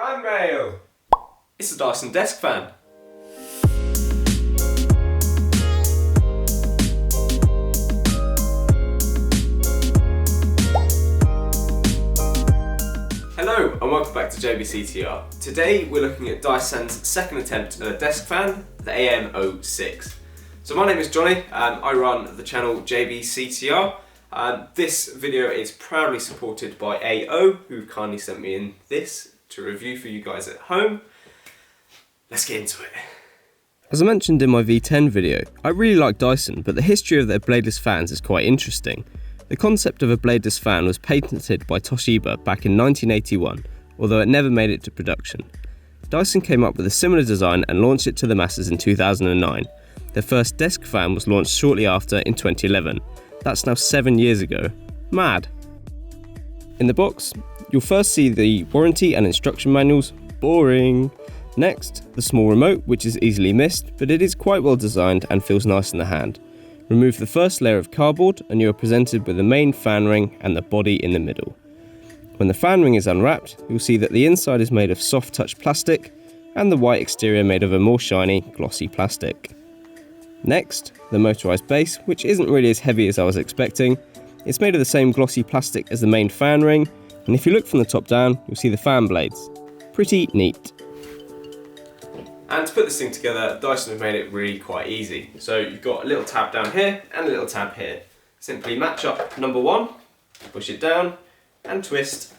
Fan mail! It's a Dyson desk fan. Hello and welcome back to JBCTR. Today we're looking at Dyson's second attempt at a desk fan, the AM06. So my name is Johnny, I run the channel JBCTR. This video is proudly supported by AO, who kindly sent me in this to review for you guys at home. Let's get into it. As I mentioned in my V10 video, I really like Dyson, but the history of their bladeless fans is quite interesting. The concept of a bladeless fan was patented by Toshiba back in 1981, although it never made it to production. Dyson came up with a similar design and launched it to the masses in 2009. Their first desk fan was launched shortly after in 2011. That's now 7 years ago. Mad! In the box, you'll first see the warranty and instruction manuals. Boring! Next, the small remote, which is easily missed, but it is quite well designed and feels nice in the hand. Remove the first layer of cardboard and you are presented with the main fan ring and the body in the middle. When the fan ring is unwrapped, you'll see that the inside is made of soft touch plastic and the white exterior made of a more shiny, glossy plastic. Next, the motorised base, which isn't really as heavy as I was expecting. It's made of the same glossy plastic as the main fan ring, and if you look from the top down, you'll see the fan blades. Pretty neat. And to put this thing together, Dyson have made it really quite easy. So you've got a little tab down here and a little tab here. Simply match up number one, push it down and twist.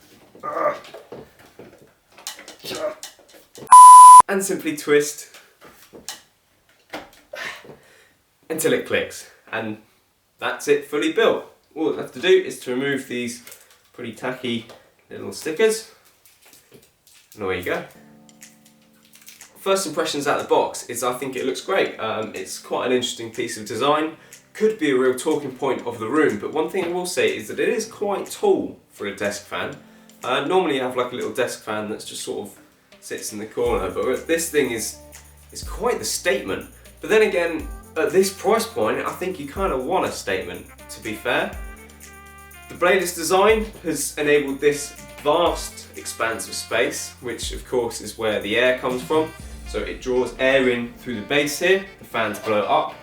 And simply twist until it clicks, and that's it, fully built. All you have to do is to remove these pretty tacky little stickers, and away you go. First impressions out of the box is I think it looks great. It's quite an interesting piece of design, could be a real talking point of the room, but one thing I will say is that it is quite tall for a desk fan. Normally you have like a little desk fan that's just sort of sits in the corner, but this thing is quite the statement. But then again, at this price point, I think you kind of want a statement, to be fair. The bladeless design has enabled this vast expanse of space, which of course is where the air comes from. So it draws air in through the base here, the fans blow up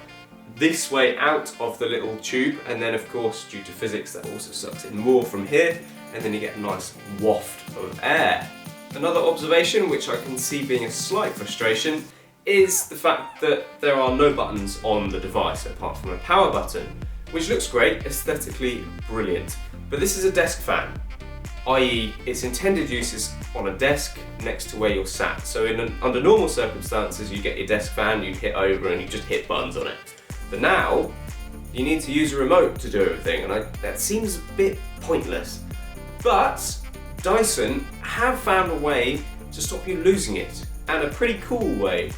this way out of the little tube, and then of course due to physics that also sucks in more from here, and then you get a nice waft of air. Another observation, which I can see being a slight frustration, is the fact that there are no buttons on the device apart from a power button, which looks great, aesthetically brilliant. But this is a desk fan, i.e. its intended use is on a desk next to where you're sat. So under normal circumstances you get your desk fan, you'd hit over and you just hit buttons on it. But now you need to use a remote to do everything, and that seems a bit pointless. But Dyson have found a way to stop you losing it, and a pretty cool way.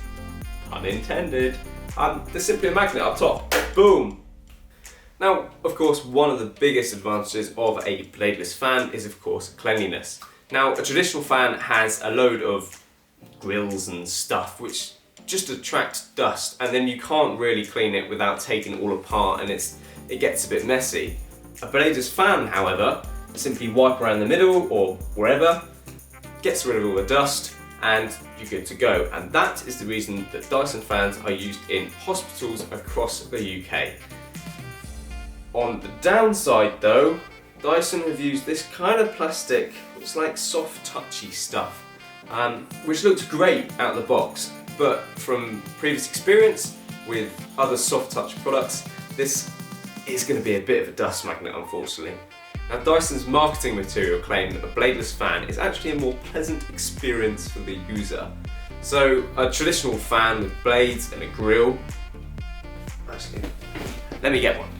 Unintended. There's simply a magnet up top. Boom! Now, of course, one of the biggest advantages of a bladeless fan is, of course, cleanliness. Now, a traditional fan has a load of grills and stuff which just attract dust, and then you can't really clean it without taking it all apart, and it gets a bit messy. A bladeless fan, however, simply wipe around the middle or wherever, gets rid of all the dust, and you're good to go. And that is the reason that Dyson fans are used in hospitals across the UK. On the downside though, Dyson have used this kind of plastic, it's like soft touchy stuff, which looks great out of the box, but from previous experience with other soft touch products, this is going to be a bit of a dust magnet, unfortunately. Now, Dyson's marketing material claim that a bladeless fan is actually a more pleasant experience for the user. So a traditional fan with blades and a grill, actually, let me get one.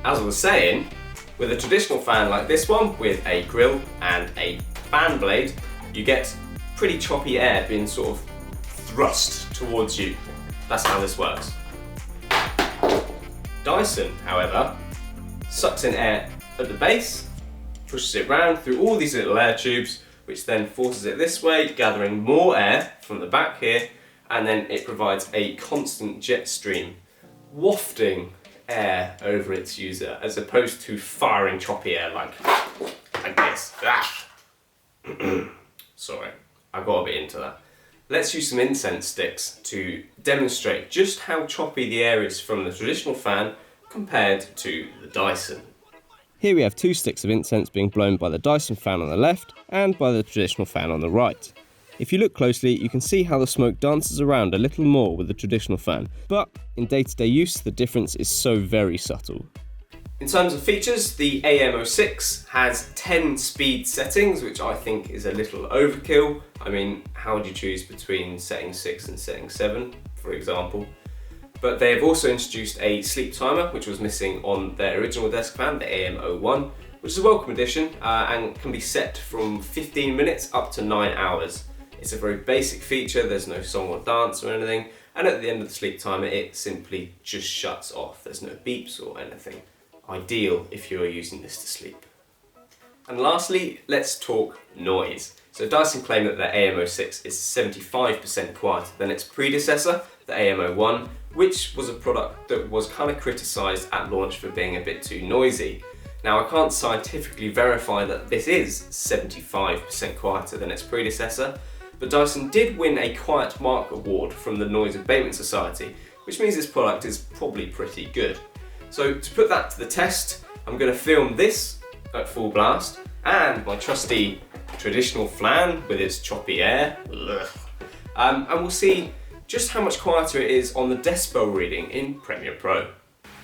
As I was saying, with a traditional fan like this one, with a grill and a fan blade, you get pretty choppy air being sort of thrust towards you. That's how this works. Dyson, however, sucks in air at the base, pushes it round through all these little air tubes, which then forces it this way, gathering more air from the back here, and then it provides a constant jet stream, wafting air over its user, as opposed to firing choppy air like this. Sorry, I got a bit into that. Let's use some incense sticks to demonstrate just how choppy the air is from the traditional fan compared to the Dyson. Here we have 2 sticks of incense being blown by the Dyson fan on the left and by the traditional fan on the right. If you look closely, you can see how the smoke dances around a little more with the traditional fan, but in day-to-day use, the difference is so very subtle. In terms of features, the AM06 has 10 speed settings, which I think is a little overkill. I mean, how would you choose between setting 6 and setting 7, for example? But they have also introduced a sleep timer, which was missing on their original desk fan, the AM01, which is a welcome addition and can be set from 15 minutes up to 9 hours. It's a very basic feature, there's no song or dance or anything, and at the end of the sleep timer, it simply just shuts off. There's no beeps or anything. Ideal if you are using this to sleep. And lastly, let's talk noise. So Dyson claim that their AM06 is 75% quieter than its predecessor, the AM01, which was a product that was kind of criticised at launch for being a bit too noisy. Now, I can't scientifically verify that this is 75% quieter than its predecessor, but Dyson did win a Quiet Mark award from the Noise Abatement Society, which means this product is probably pretty good. So to put that to the test, I'm going to film this at full blast and my trusty traditional fan with its choppy air, and we'll see just how much quieter it is on the decibel reading in Premiere Pro.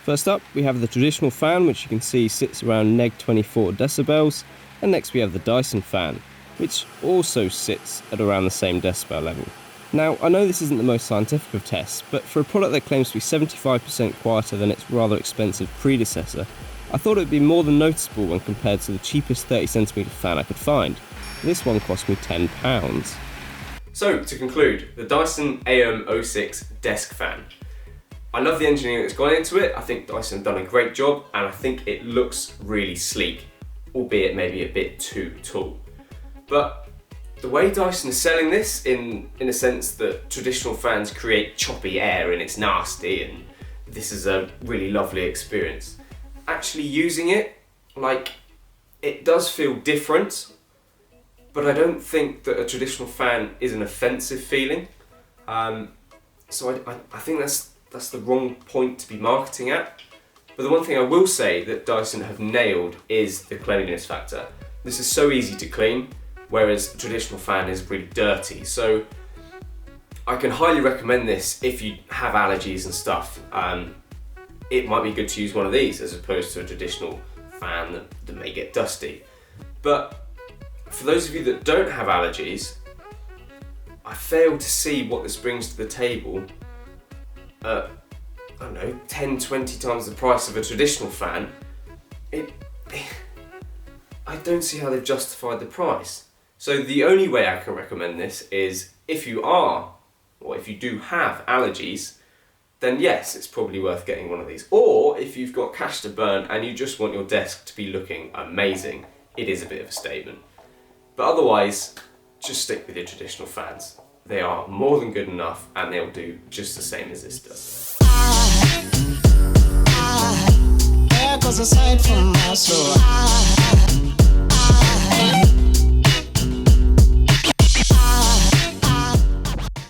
First up, we have the traditional fan, which you can see sits around neg 24 decibels, and next we have the Dyson fan, which also sits at around the same decibel level. Now, I know this isn't the most scientific of tests, but for a product that claims to be 75% quieter than its rather expensive predecessor, I thought it would be more than noticeable when compared to the cheapest 30cm fan I could find. This one cost me £10. So, to conclude, the Dyson AM06 desk fan. I love the engineering that's gone into it. I think Dyson have done a great job, and I think it looks really sleek, albeit maybe a bit too tall. But the way Dyson is selling this, in a sense that traditional fans create choppy air and it's nasty and this is a really lovely experience. Actually using it, it does feel different, but I don't think that a traditional fan is an offensive feeling. So I think that's the wrong point to be marketing at. But the one thing I will say that Dyson have nailed is the cleanliness factor. This is so easy to clean, whereas the traditional fan is really dirty. So I can highly recommend this if you have allergies and stuff. It might be good to use one of these as opposed to a traditional fan that may get dusty. But for those of you that don't have allergies, I fail to see what this brings to the table at, 10, 20 times the price of a traditional fan. I don't see how they've justified the price. So the only way I can recommend this is if you do have allergies, then yes, it's probably worth getting one of these. Or if you've got cash to burn and you just want your desk to be looking amazing, it is a bit of a statement. But otherwise, just stick with your traditional fans. They are more than good enough and they'll do just the same as this does. There goes a sight from my soul.